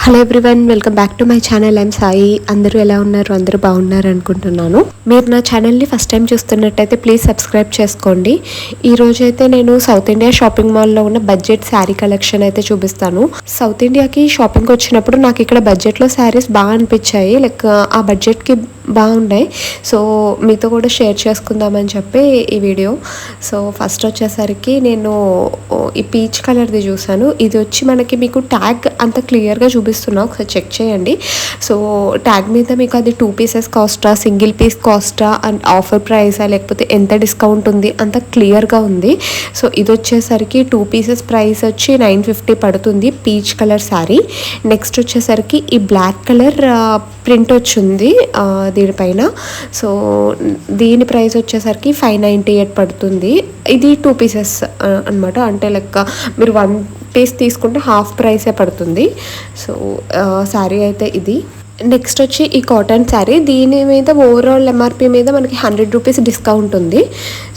Hello everyone, welcome back to my channel. I'm Sai. అందరూ ఎలా ఉన్నారు? అందరూ బాగున్నారు అనుకుంటున్నాను. మీరు నా ఛానల్ని ఫస్ట్ టైం చూస్తున్నట్టయితే ప్లీజ్ సబ్స్క్రైబ్ చేసుకోండి. ఈరోజు అయితే నేను సౌత్ ఇండియా షాపింగ్ మాల్లో ఉన్న బడ్జెట్ శారీ కలెక్షన్ అయితే చూపిస్తాను. సౌత్ ఇండియాకి షాపింగ్కి వచ్చినప్పుడు నాకు ఇక్కడ బడ్జెట్లో శారీస్ బాగా అనిపించాయి. లైక్ ఆ బడ్జెట్కి బాగున్నాయి. సో మీతో కూడా షేర్ చేసుకుందామని చెప్పి ఈ వీడియో. సో ఫస్ట్ వచ్చేసరికి నేను ఈ పీచ్ కలర్ది చూసాను. ఇది వచ్చి మనకి మీకు ట్యాగ్ అంత క్లియర్గా చూపిస్తున్నా, ఒకసారి చెక్ చేయండి. సో ట్యాగ్ మీద మీకు అది 2 పీసెస్ కాస్టా, సింగిల్ పీస్ కాస్టా అండ్ ఆఫర్ ప్రైసా, లేకపోతే ఎంత డిస్కౌంట్ ఉంది అంత క్లియర్గా ఉంది. సో ఇది వచ్చేసరికి 2 పీసెస్ ప్రైస్ వచ్చి 950 పడుతుంది. Peach colour sari. నెక్స్ట్ వచ్చేసరికి ఈ బ్లాక్ కలర్ ప్రింట్ వచ్చింది దీనిపైన. సో దీని ప్రైస్ వచ్చేసరికి 598 పడుతుంది. ఇది 2 పీసెస్ అనమాట. అంటే లెక్క మీరు 1 పీస్ తీసుకుంటే హాఫ్ ప్రైసే పడుతుంది. సో శారీ అయితే ఇది. నెక్స్ట్ వచ్చి ఈ కాటన్ శారీ. దీని మీద ఓవరాల్ ఎంఆర్పి మీద మనకి 100 రూపీస్ డిస్కౌంట్ ఉంది.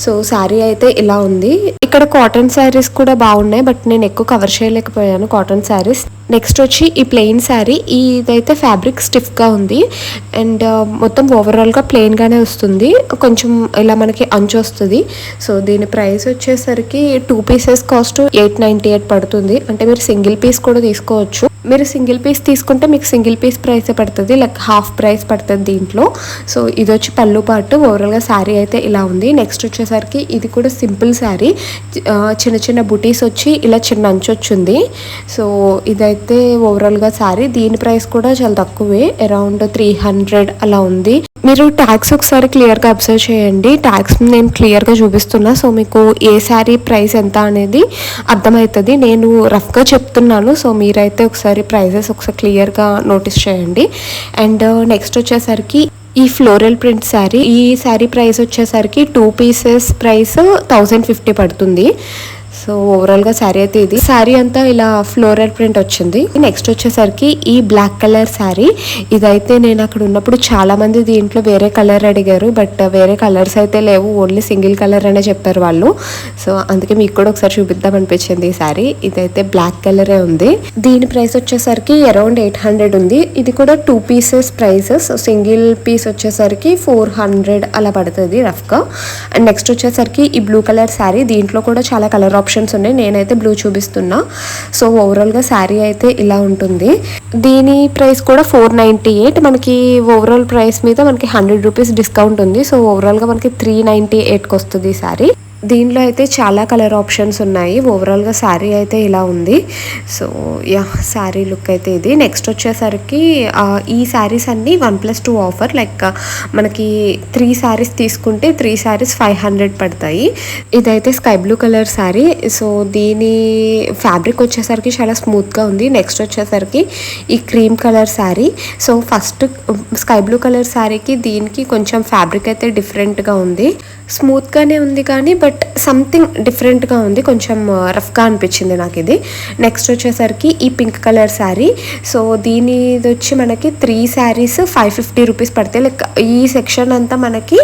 సో శారీ అయితే ఇలా ఉంది. ఇక్కడ కాటన్ శారీస్ కూడా బాగున్నాయి, బట్ నేను ఎక్కువ కవర్ చేయలేకపోయాను కాటన్ శారీస్. నెక్స్ట్ వచ్చి ఈ ప్లెయిన్ శారీ. ఇదైతే ఫ్యాబ్రిక్ స్టిఫ్గా ఉంది అండ్ మొత్తం ఓవరాల్గా ప్లెయిన్గానే వస్తుంది. కొంచెం ఇలా మనకి అంచు వస్తుంది. సో దీని ప్రైస్ వచ్చేసరికి 2 పీసెస్ కాస్ట్ 898 పడుతుంది. అంటే మీరు సింగిల్ పీస్ కూడా తీసుకోవచ్చు. మీరు సింగిల్ పీస్ తీసుకుంటే మీకు సింగిల్ పీస్ ప్రైసే పడుతుంది, లైక్ హాఫ్ ప్రైస్ పడుతుంది దీంట్లో. సో ఇది వచ్చి పళ్ళు పాటు. ఓవరాల్గా శారీ అయితే ఇలా ఉంది. నెక్స్ట్ వచ్చేసరికి ఇది కూడా సింపుల్ శారీ. చిన్న చిన్న బుటీస్ వచ్చి ఇలా చిన్న అంచు వచ్చింది. సో ఇదైతే ఓవరాల్గా శారీ. దీని ప్రైస్ కూడా చాలా తక్కువే, అరౌండ్ 300 అలా ఉంది. మీరు ట్యాగ్స్ ఒకసారి క్లియర్గా అబ్జర్వ్ చేయండి. ట్యాగ్స్ నేను క్లియర్గా చూపిస్తున్నా, సో మీకు ఏ శారీ ప్రైస్ ఎంత అనేది అర్థమవుతుంది. నేను రఫ్గా చెప్తున్నాను, సో మీరైతే ఒకసారి ప్రైజెస్ ఒకసారి క్లియర్గా నోటీస్ చేయండి. అండ్ నెక్స్ట్ వచ్చేసరికి ఈ ఫ్లోరల్ ప్రింట్ శారీ. ఈ శారీ ప్రైస్ వచ్చేసరికి 2 పీసెస్ ప్రైస్ 1050 పడుతుంది. సో ఓవరాల్గా శారీ అయితే ఇది. శారీ అంతా ఇలా ఫ్లోరల్ ప్రింట్ వచ్చింది. నెక్స్ట్ వచ్చేసరికి ఈ బ్లాక్ కలర్ శారీ. ఇదైతే నేను అక్కడ ఉన్నప్పుడు చాలా మంది దీంట్లో వేరే కలర్ అడిగారు, బట్ వేరే కలర్స్ అయితే లేవు, ఓన్లీ సింగిల్ కలర్ అనే చెప్పారు వాళ్ళు. సో అందుకే మీకు కూడా ఒకసారి చూపిద్దాం అనిపించింది ఈ శారీ. ఇదైతే బ్లాక్ కలరే ఉంది. దీని ప్రైస్ వచ్చేసరికి అరౌండ్ 800 ఉంది. ఇది కూడా 2 పీసెస్ ప్రైసెస్. సింగిల్ పీస్ వచ్చేసరికి 400 అలా పడుతుంది రఫ్గా. అండ్ నెక్స్ట్ వచ్చేసరికి ఈ బ్లూ కలర్ శారీ. దీంట్లో కూడా చాలా కలర్ ఆప్షన్స్ ఉన్నాయి. నేనైతే బ్లూ చూపిస్తున్నా. సో ఓవరాల్గా శారీ అయితే ఇలా ఉంటుంది. దీని ప్రైస్ కూడా 498. మనకి ఓవరాల్ ప్రైస్ మీద మనకి 100 రూపీస్ డిస్కౌంట్ ఉంది. సో ఓవరాల్గా మనకి 398కి వస్తుంది ఈ శారీ. దీనిలో అయితే చాలా కలర్ ఆప్షన్స్ ఉన్నాయి. ఓవరాల్గా శారీ అయితే ఇలా ఉంది. సో యా, శారీ లుక్ అయితే ఇది. నెక్స్ట్ వచ్చేసరికి ఈ శారీస్ అన్నీ 1+2 ఆఫర్. లైక్ మనకి 3 శారీస్ తీసుకుంటే 3 శారీస్ 500 పడతాయి. ఇదైతే sky blue colour sari. So దీని ఫ్యాబ్రిక్ వచ్చేసరికి చాలా స్మూత్గా ఉంది. నెక్స్ట్ వచ్చేసరికి ఈ cream colour sari. So first sky blue colour శారీకి దీనికి కొంచెం ఫ్యాబ్రిక్ అయితే డిఫరెంట్గా ఉంది. స్మూత్గానే ఉంది కానీ బట్ సంథింగ్ డిఫరెంట్గా ఉంది. కొంచెం రఫ్గా అనిపించింది నాకు ఇది. నెక్స్ట్ వచ్చేసరికి ఈ పింక్ కలర్ శారీ. సో దీని వచ్చి మనకి 3 శారీస్ 550 రూపీస్ పడతాయి. లైక్ ఈ సెక్షన్ అంతా మనకి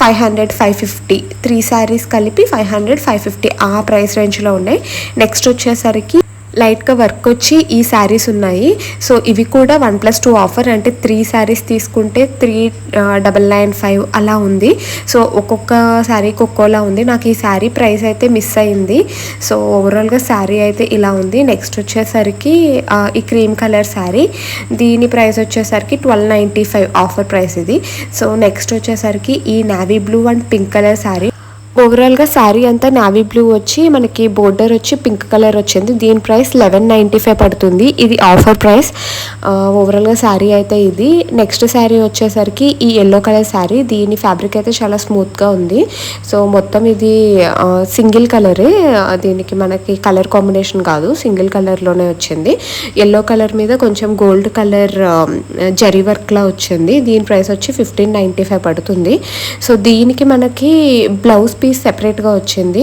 500, 550, 3 శారీస్ కలిపి 500, 550 ఆ ప్రైస్ రేంజ్లో ఉన్నాయి. నెక్స్ట్ వచ్చేసరికి లైట్గా వర్క్ వచ్చి ఈ శారీస్ ఉన్నాయి. సో ఇవి కూడా 1+2 ఆఫర్. అంటే 3 శారీస్ తీసుకుంటే 3,995 అలా ఉంది. సో ఒక్కొక్క శారీకి ఒక్కోలా ఉంది. నాకు ఈ శారీ ప్రైస్ అయితే మిస్ అయింది. సో ఓవరాల్గా శారీ అయితే ఇలా ఉంది. నెక్స్ట్ వచ్చేసరికి ఈ క్రీమ్ కలర్ శారీ. దీని ప్రైస్ వచ్చేసరికి 1295 ఆఫర్ ప్రైస్ ఇది. సో నెక్స్ట్ వచ్చేసరికి ఈ navy blue and pink colour sari. ఓవరాల్గా శారీ అంతా నావీ బ్లూ వచ్చి మనకి బోర్డర్ వచ్చి పింక్ కలర్ వచ్చింది. దీని ప్రైస్ 1195 పడుతుంది. ఇది ఆఫర్ ప్రైస్. ఓవరాల్గా శారీ అయితే ఇది. నెక్స్ట్ శారీ వచ్చేసరికి ఈ ఎల్లో కలర్ శారీ. దీని ఫ్యాబ్రిక్ అయితే చాలా స్మూత్గా ఉంది. సో మొత్తం ఇది సింగిల్ కలరే. దీనికి మనకి కలర్ కాంబినేషన్ కాదు, సింగిల్ కలర్లోనే వచ్చింది. ఎల్లో కలర్ మీద కొంచెం గోల్డ్ కలర్ జరీ వర్క్లా వచ్చింది. దీని ప్రైస్ వచ్చి 1595 పడుతుంది. సో దీనికి మనకి బ్లౌజ్ పీస్ సెపరేట్గా వచ్చింది.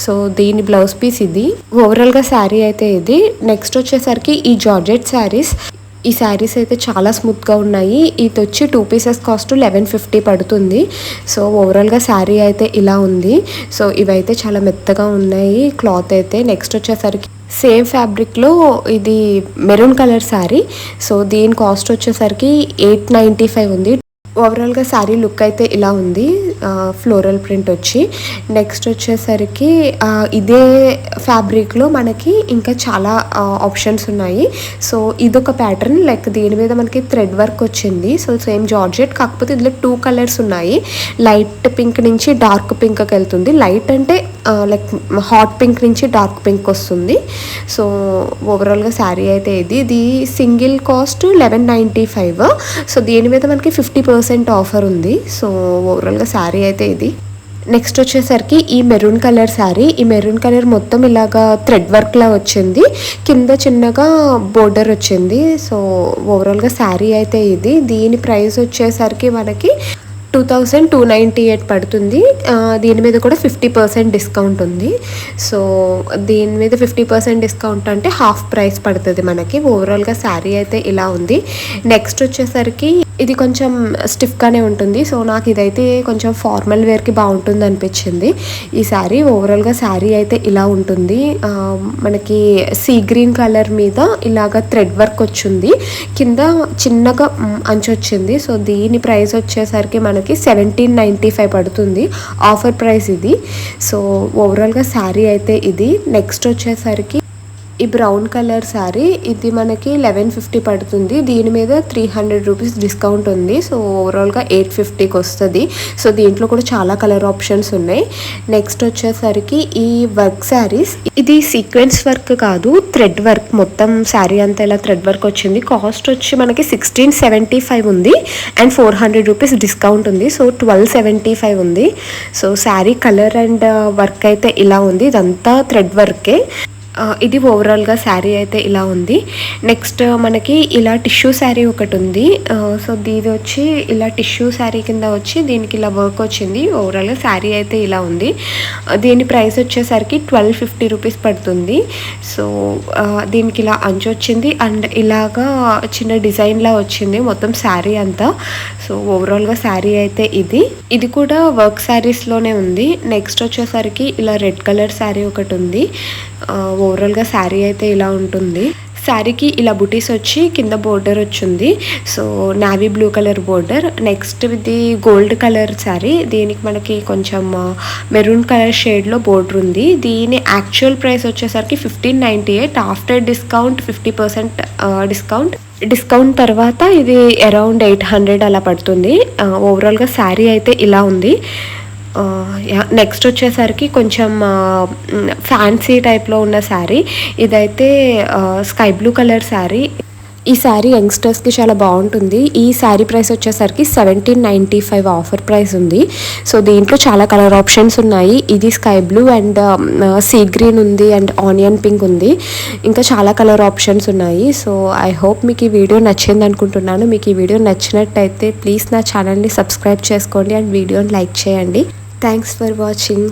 సో దీని బ్లౌజ్ పీస్ ఇది. ఓవరాల్గా శారీ అయితే ఇది. నెక్స్ట్ వచ్చేసరికి ఈ జార్జెట్ శారీస్. ఈ శారీస్ అయితే చాలా స్మూత్గా ఉన్నాయి. ఇది వచ్చి 2 పీసెస్ కాస్ట్ 1150 పడుతుంది. సో ఓవరాల్గా శారీ అయితే ఇలా ఉంది. సో ఇవైతే చాలా మెత్తగా ఉన్నాయి క్లాత్ అయితే. నెక్స్ట్ వచ్చేసరికి సేమ్ ఫ్యాబ్రిక్లో ఇది మెరూన్ కలర్ శారీ. సో దీని కాస్ట్ వచ్చేసరికి 895 ఉంది. ఓవరాల్గా శారీ లుక్ అయితే ఇలా ఉంది, ఫ్లోరల్ ప్రింట్ వచ్చి. నెక్స్ట్ వచ్చేసరికి ఇదే ఫ్యాబ్రిక్లో మనకి ఇంకా చాలా ఆప్షన్స్ ఉన్నాయి. సో ఇదొక ప్యాటర్న్, లైక్ దీని మీద మనకి థ్రెడ్ వర్క్ వచ్చింది. సో సేమ్ జార్జెట్, కాకపోతే ఇందులో 2 కలర్స్ ఉన్నాయి. లైట్ పింక్ నుంచి డార్క్ పింక్కి వెళ్తుంది. లైట్ అంటే లైక్ హాట్ పింక్ నుంచి డార్క్ పింక్ వస్తుంది. సో ఓవరాల్గా శారీ అయితే ఇది సింగిల్ కాస్ట్ 1195. సో దీని మీద మనకి 50% ఆఫర్ ఉంది. సో ఓవరాల్గా శారీ అయితే ఇది. నెక్స్ట్ వచ్చేసరికి ఈ మెరూన్ కలర్ శారీ. ఈ మెరూన్ కలర్ మొత్తం ఇలాగా థ్రెడ్ వర్క్లా వచ్చింది, కింద చిన్నగా బోర్డర్ వచ్చింది. సో ఓవరాల్గా శారీ అయితే ఇది. దీని ప్రైస్ వచ్చేసరికి మనకి 2298 పడుతుంది. దీని మీద కూడా 50% డిస్కౌంట్ ఉంది. సో దీని మీద 50% డిస్కౌంట్ అంటే హాఫ్ ప్రైస్ పడుతుంది మనకి. ఓవరాల్గా శారీ అయితే ఇలా ఉంది. నెక్స్ట్ వచ్చేసరికి ఇది కొంచెం స్టిఫ్గానే ఉంటుంది. సో నాకు ఇదైతే కొంచెం ఫార్మల్ వేర్కి బాగుంటుంది అనిపించింది ఈ శారీ. ఓవరాల్గా శారీ అయితే ఇలా ఉంటుంది. మనకి సీ గ్రీన్ కలర్ మీద ఇలాగ థ్రెడ్ వర్క్ వచ్చింది, కింద చిన్నగా అంచు వచ్చింది. సో దీని ప్రైస్ వచ్చేసరికి మనకి 1795 పడుతుంది, ఆఫర్ ప్రైస్ ఇది. సో ఓవరాల్గా శారీ అయితే ఇది. నెక్స్ట్ వచ్చేసరికి ఈ బ్రౌన్ కలర్ శారీ, ఇది మనకి 1150 పడుతుంది. దీని మీద 300 రూపీస్ డిస్కౌంట్ ఉంది. సో ఓవరాల్గా 850కి వస్తుంది. సో దీంట్లో కూడా చాలా కలర్ ఆప్షన్స్ ఉన్నాయి. నెక్స్ట్ వచ్చేసరికి ఈ వర్క్ శారీస్, ఇది సీక్వెన్స్ వర్క్ కాదు, థ్రెడ్ వర్క్. మొత్తం శారీ అంతా ఇలా థ్రెడ్ వర్క్ వచ్చింది. కాస్ట్ వచ్చి మనకి 1675 ఉంది అండ్ 400 రూపీస్ డిస్కౌంట్ ఉంది. సో 1275 ఉంది. So sari colour and work అయితే ఇలా ఉంది. ఇదంతా థ్రెడ్ వర్కే. ఇది ఓవరాల్గా శారీ అయితే ఇలా ఉంది. నెక్స్ట్ మనకి ఇలా టిష్యూ శారీ ఒకటి ఉంది. సో దీని వచ్చి ఇలా టిష్యూ శారీ కింద వచ్చి దీనికి ఇలా వర్క్ వచ్చింది. ఓవరాల్గా శారీ అయితే ఇలా ఉంది. దీని ప్రైస్ వచ్చేసరికి 1250 రూపీస్ పడుతుంది. సో దీనికి ఇలా అంచు వచ్చింది అండ్ ఇలాగా చిన్న డిజైన్లా వచ్చింది మొత్తం శారీ అంతా. సో ఓవరాల్గా శారీ అయితే ఇది కూడా వర్క్ శారీస్లోనే ఉంది. నెక్స్ట్ వచ్చేసరికి ఇలా రెడ్ కలర్ శారీ ఒకటి ఉంది. ఓవరాల్గా శారీ అయితే ఇలా ఉంటుంది. శారీకి ఇలా బుటీస్ వచ్చి కింద బోర్డర్ వచ్చింది. So navy blue colour border. Next ఇది గోల్డ్ కలర్ శారీ, దీనికి మనకి కొంచెం మెరూన్ కలర్ షేడ్లో బోర్డర్ ఉంది. దీని యాక్చువల్ ప్రైస్ వచ్చేసరికి 1598. ఆఫ్టర్ డిస్కౌంట్ 50% డిస్కౌంట్ తర్వాత ఇది అరౌండ్ 800 అలా పడుతుంది. ఓవరాల్గా శారీ అయితే ఇలా ఉంది. నెక్స్ట్ వచ్చేసరికి కొంచెం ఫ్యాన్సీ టైప్లో ఉన్న శారీ. ఇదైతే స్కై బ్లూ కలర్ శారీ. ఈ శారీ యంగ్స్టర్స్కి చాలా బాగుంటుంది. ఈ శారీ ప్రైస్ వచ్చేసరికి 1795 ఆఫర్ ప్రైస్ ఉంది. సో దీంట్లో చాలా కలర్ ఆప్షన్స్ ఉన్నాయి. ఇది sky blue and sea green ఉంది అండ్ ఆనియన్ పింక్ ఉంది. ఇంకా చాలా కలర్ ఆప్షన్స్ ఉన్నాయి. సో ఐ హోప్ మీకు ఈ వీడియో నచ్చింది అనుకుంటున్నాను. మీకు ఈ వీడియో నచ్చినట్టయితే ప్లీజ్ నా ఛానల్ని సబ్స్క్రైబ్ చేసుకోండి అండ్ వీడియోని లైక్ చేయండి. Thanks for watching.